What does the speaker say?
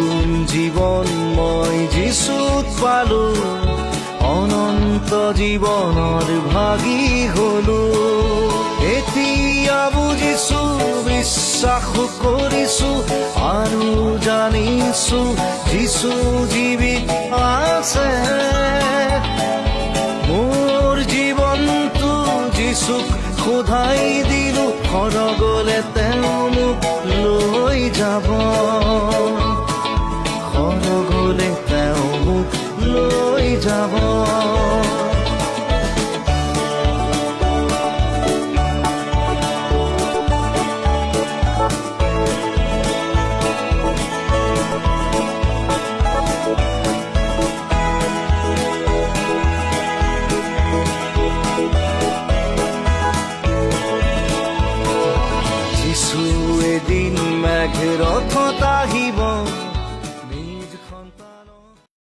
নতুন জীৱন মই যিচুক পালো, অনন্ত জীৱনৰ ভাগী হলো। এতিয়া বুজিছো, বিশ্বাস কৰিছো আৰু জানিছো যিচু জীৱিত আছে। মোৰ জীৱনটো যিচুক শোধাই দিলো, সৰগলে তেওঁ মোক লৈ যাব। সৰগলে তেওঁ মোক লৈ যাব। যিচু এদিন মেঘ ৰথ